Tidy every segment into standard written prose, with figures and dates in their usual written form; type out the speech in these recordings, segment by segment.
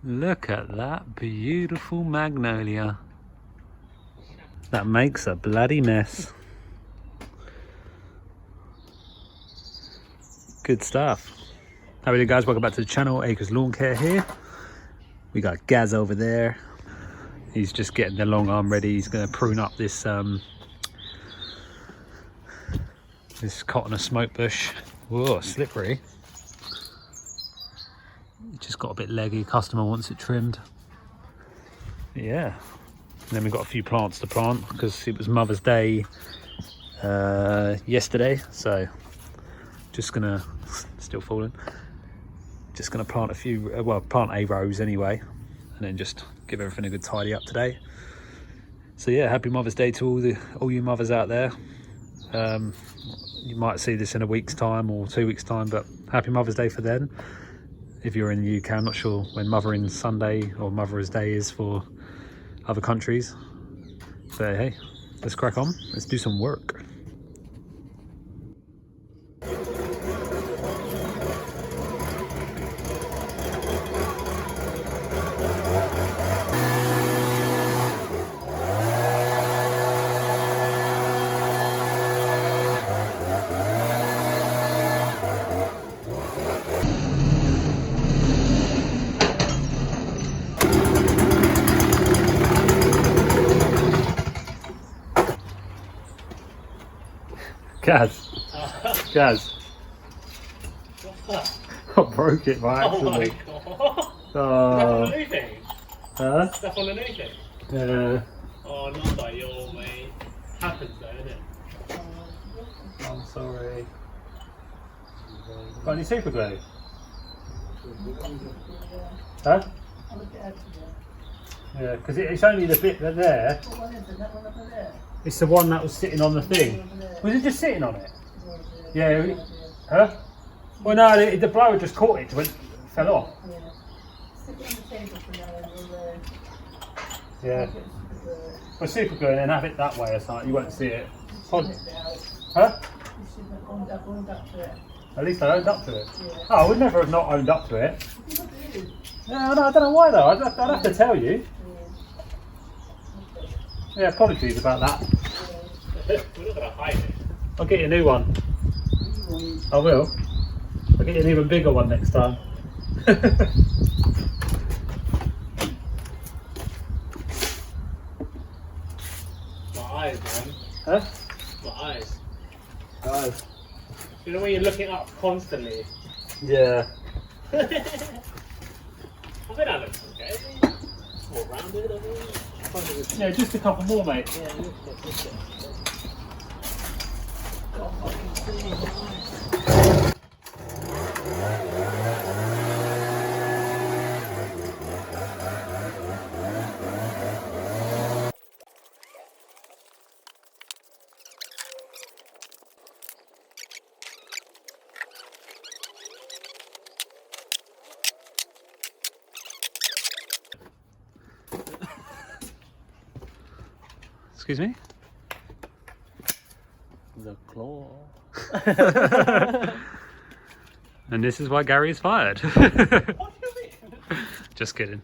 Look at that beautiful magnolia. That makes a bloody mess. Good stuff. How are you guys? Welcome back to the channel. Acres Lawn Care here. We got Gaz over there. He's just getting the long arm ready. He's going to prune up this this cotton or smoke bush. Whoa, slippery. It just got a bit leggy. Customer wants it trimmed. Yeah. And then we've got a few plants to plant because it was Mother's Day yesterday. So just gonna, still falling. Just gonna plant a few, well, plant a rose anyway, and then just give everything a good tidy up today. So yeah, happy Mother's Day to all you mothers out there. You might see this in a week's time or 2 weeks time, but happy Mother's Day for then. If you're in the UK, I'm not sure when Mothering Sunday or Mother's Day is for other countries. But hey, let's crack on. Let's do some work. Gaz. What's that? I broke it by accident. Oh my god. Oh. Is that on the new thing? Huh? Is that on the new thing? Yeah. Oh, not like your way. Happens though, isn't it? I'm sorry. Got any super glue? Huh? Yeah, because it's only the bit that there. It's the one that was sitting on the thing. Was it just sitting on it? Yeah. Huh? Well, no, the blower just caught it when it fell off. Yeah. Well, super glue and then have it that way or something. You won't see it. Huh? At least I owned up to it. Oh, I would never have not owned up to it. Yeah, no, I don't know why though. I'd have to tell you. Yeah, apologies about that. We're not gonna hide it. I'll get you a new one. I will. I'll get you an even bigger one next time. My eyes, man. Huh? My eyes. Guys. You know when you're looking up constantly? Yeah. I think that looks okay. It's more rounded, I think. Yeah, just a couple more, mate. Yeah, look. Excuse me? The claw. And this is why Gary is fired. What do you mean? Just kidding.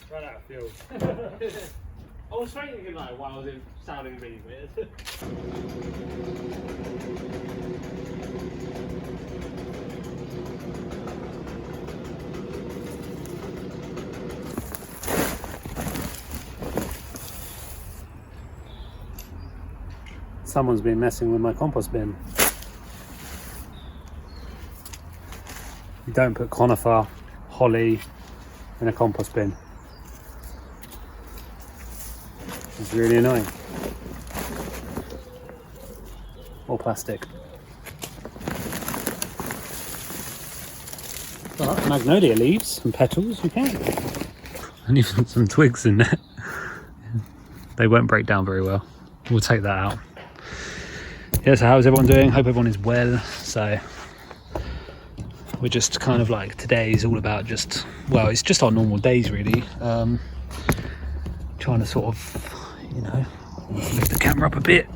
Run out of fuel. I was thinking like why was it sounding really weird? Someone's been messing with my compost bin. You don't put conifer, holly in a compost bin. It's really annoying. Or plastic. But magnolia leaves and petals, you can. And even some twigs in there. They won't break down very well. We'll take that out. Yeah, so how's everyone doing? Hope everyone is well. So we're just kind of like, today is all about just, well, it's just our normal days really. Trying to sort of, you know, lift the camera up a bit.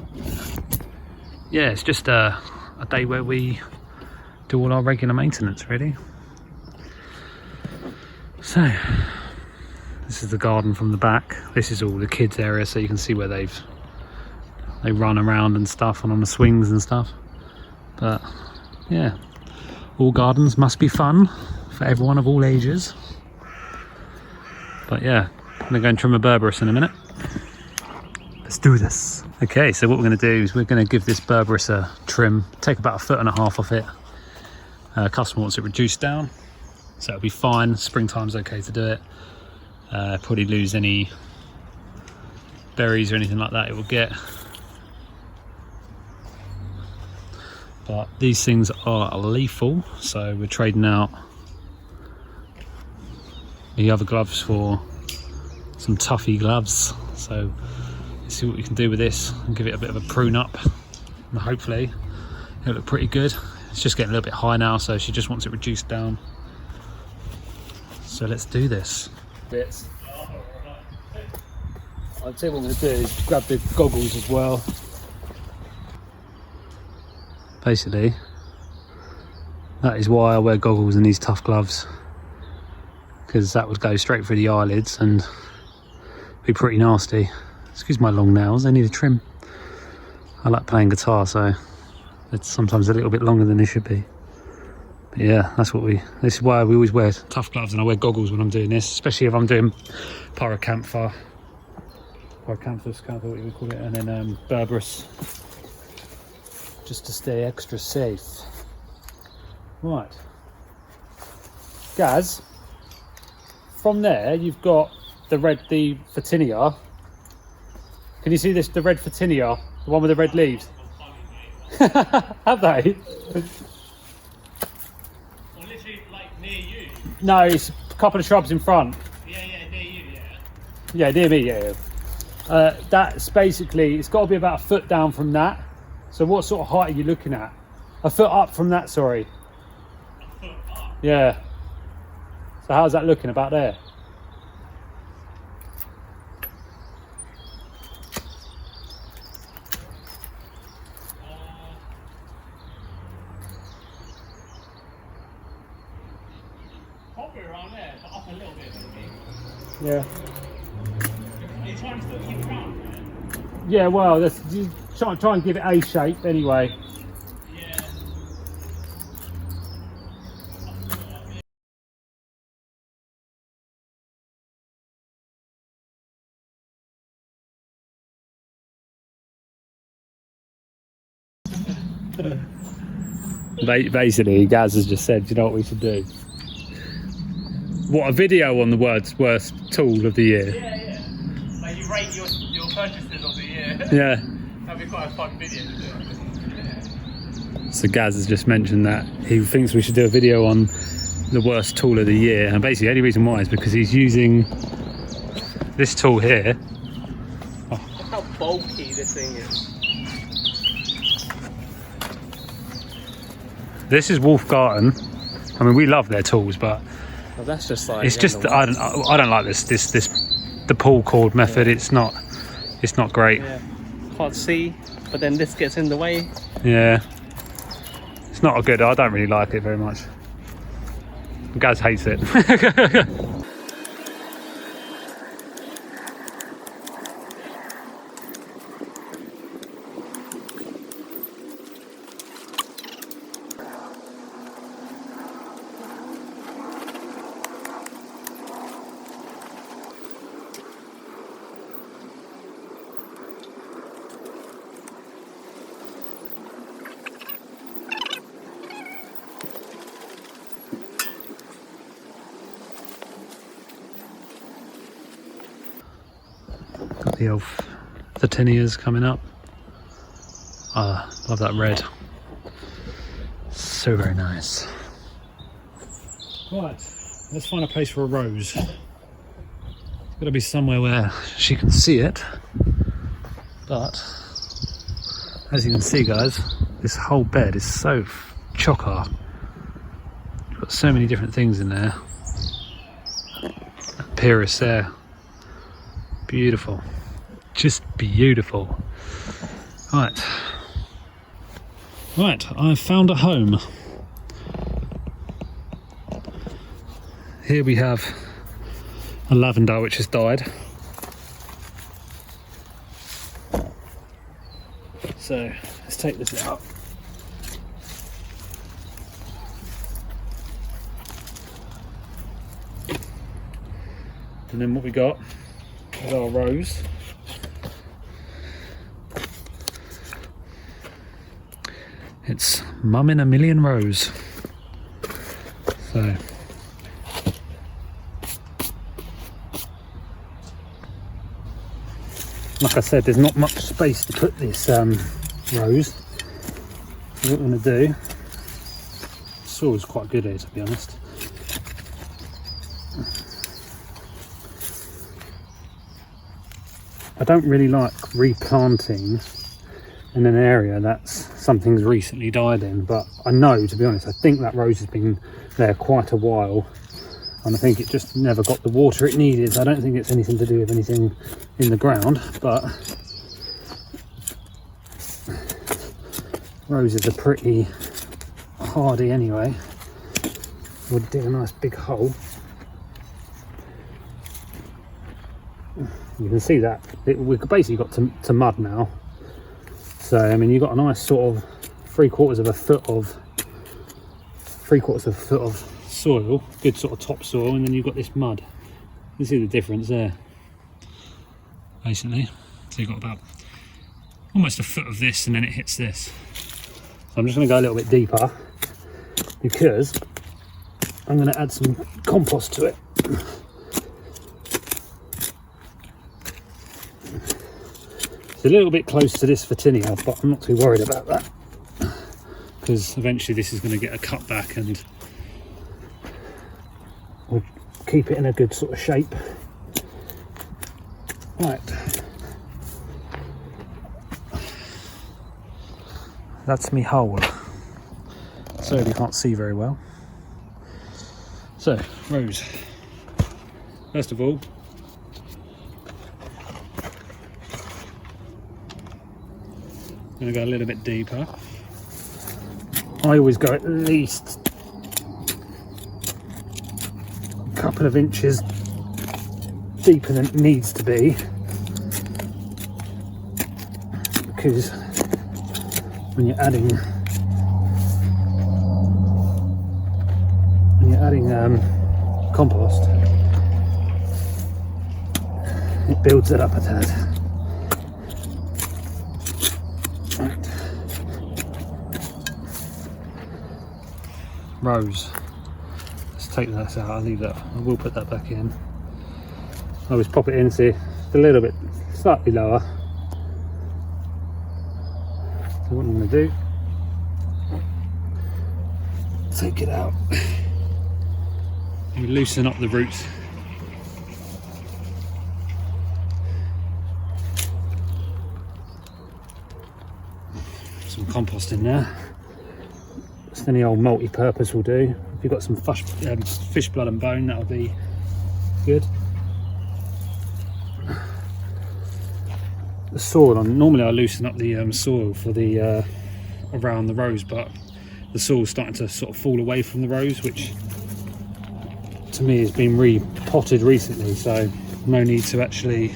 Yeah, it's just a day where we do all our regular maintenance really. So this is the garden from the back. This is all the kids area, so you can see where they run around and stuff and on the swings and stuff. But yeah, all gardens must be fun for everyone of all ages. But yeah, I'm gonna go and trim a Berberis in a minute. Let's do this. Okay, so what we're gonna do is we're gonna give this Berberis a trim, take about 1.5 foot off it. Customer wants it reduced down, so it'll be fine. Springtime's okay to do it. Probably lose any berries or anything like that it will get. But these things are lethal, so we're trading out the other gloves for some toughy gloves. So let's see what we can do with this and give it a bit of a prune up, and hopefully it'll look pretty good. It's just getting a little bit high now, so she just wants it reduced down. So let's do this. Bits. I'll tell you what I'm going to do is grab the goggles as well. Basically, that is why I wear goggles and these tough gloves, because that would go straight through the eyelids and be pretty nasty. Excuse my long nails, they need a trim. I like playing guitar, so it's sometimes a little bit longer than it should be. But yeah, this is why we always wear tough gloves, and I wear goggles when I'm doing this, especially if I'm doing pyrocantha, what you would call it, and then Berberis, just to stay extra safe. Right, Gaz, from there you've got the Photinia. Can you see this, the red Photinia, the one with the red leaves? Have they? Well, literally like near you. No, it's a couple of shrubs in front. Yeah, near you, yeah. Yeah, near me, yeah. That's basically, it's got to be about 1 foot down from that. So what sort of height are you looking at? 1 foot up from that, sorry. 1 foot up? Yeah. So how's that looking about there? Probably around there, but up a little bit maybe. Yeah. Are you trying to still keep it round there? Yeah, well, that's, you try and give it A shape anyway. Yeah. Basically, Gaz has just said, you know what we should do? What, a video on the world's worst tool of the year? Yeah. Like you rate your purchases of the year. Yeah. That'd be quite a fun video to do. So Gaz has just mentioned that he thinks we should do a video on the worst tool of the year, and basically the only reason why is because he's using this tool here. Look how bulky this thing is. This is Wolf Garten. I mean, we love their tools, but Well, that's just like it's just I don't like this the pull cord method. It's not great. Yeah. Can't see, but then this gets in the way. Yeah, it's not a good. I don't really like it very much. Gaz hates it. Got the elf, the tinnias coming up. Ah, love that red. So very nice. Right, let's find a place for a rose. It's got to be somewhere where she can see it. But as you can see, guys, this whole bed is so chocker. You've got so many different things in there. That Berberis there, beautiful, just beautiful. Right, I've found a home. Here we have a lavender which has died. So let's take this out. And then what we got is our rose. It's Mum in a Million Rose. So like I said, there's not much space to put this rose. So what I'm going to do, the soil's quite good here, to be honest. I don't really like replanting in an area that's something's recently died in, but I know, to be honest, I think that rose has been there quite a while, and I think it just never got the water it needed. I don't think it's anything to do with anything in the ground, but roses are pretty hardy anyway. We'll dig a nice big hole. You can see that we've basically got to mud now. So I mean, you've got a nice sort of three quarters of a foot of soil, good sort of topsoil, and then you've got this mud. You see the difference there, basically. So you've got about almost a foot of this, and then it hits this. So I'm just going to go a little bit deeper because I'm going to add some compost to it. It's a little bit close to this Vitinia, but I'm not too worried about that because eventually this is going to get a cut back and we'll keep it in a good sort of shape. Right, that's me hole. So you can't see very well. So rose, first of all, I'm going to go a little bit deeper. I always go at least a couple of inches deeper than it needs to be, because when you're adding compost, it builds it up a tad. Right. Rose, let's take that out. I'll leave that, I will put that back in. I always pop it in, see, it's a little bit slightly lower. So what I'm going to do, take it out and loosen up the roots. Some compost in there. Just any old multi-purpose will do. If you've got some fish blood and bone, that'll be good. The soil on, normally I loosen up the soil for the around the rose, but the soil's starting to sort of fall away from the rose, which to me has been repotted recently, so no need to actually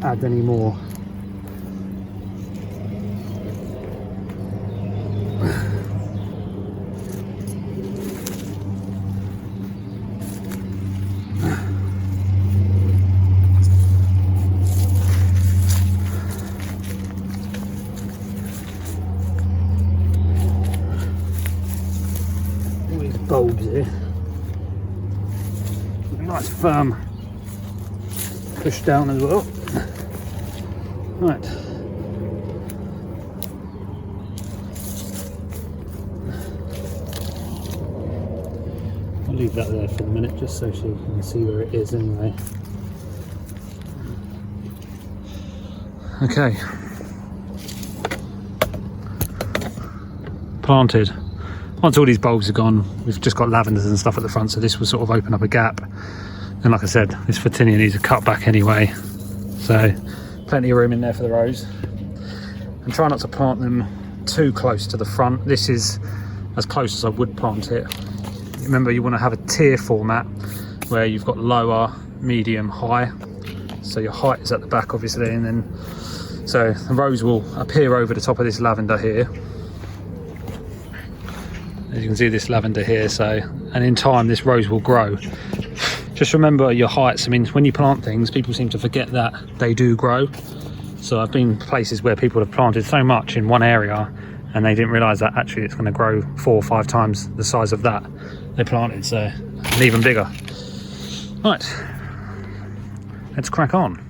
add any more. Bulbs here, nice firm push down as well. Right. I'll leave that there for a minute just so she can see where it is anyway. Okay. Planted. Once all these bulbs are gone, we've just got lavenders and stuff at the front, so this will sort of open up a gap. And like I said, this Photinia needs a cut back anyway, so plenty of room in there for the rose. And try not to plant them too close to the front. This is as close as I would plant it. Remember, you want to have a tier format where you've got lower, medium, high. So your height is at the back obviously, and then so the rose will appear over the top of this lavender here. As you can see, this lavender here, so, and in time this rose will grow. Just remember your heights. I mean, when you plant things, people seem to forget that they do grow. So I've been places where people have planted so much in one area and they didn't realise that actually it's going to grow 4 or 5 times the size of that they planted, so, and even bigger. Right, let's crack on.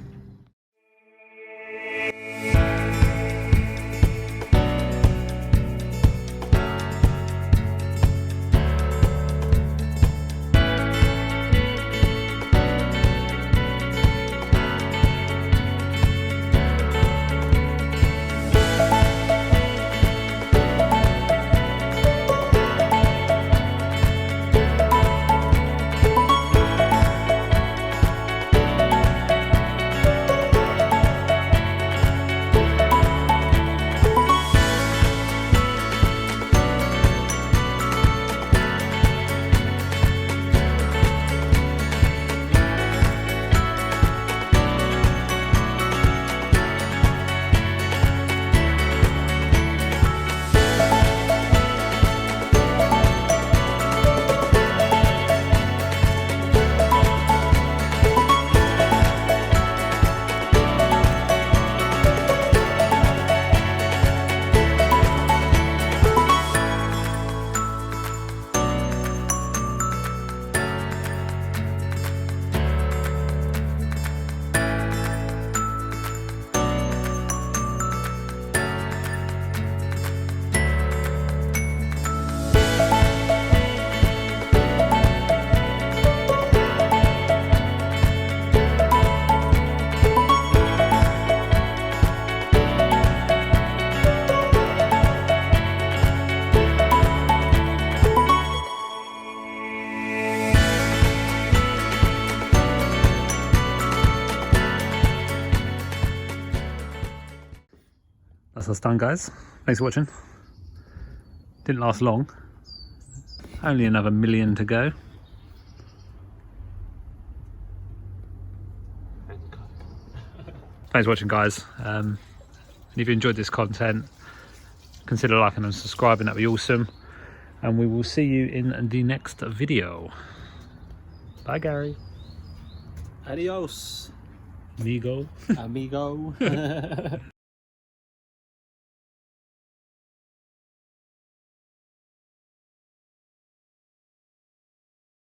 That's us done, guys. Thanks for watching. Didn't last long. Only another 1 million to go. Thanks for watching, guys. And if you enjoyed this content, consider liking and subscribing. That'd be awesome. And we will see you in the next video. Bye, Gary. Adios, Amigo. amigo.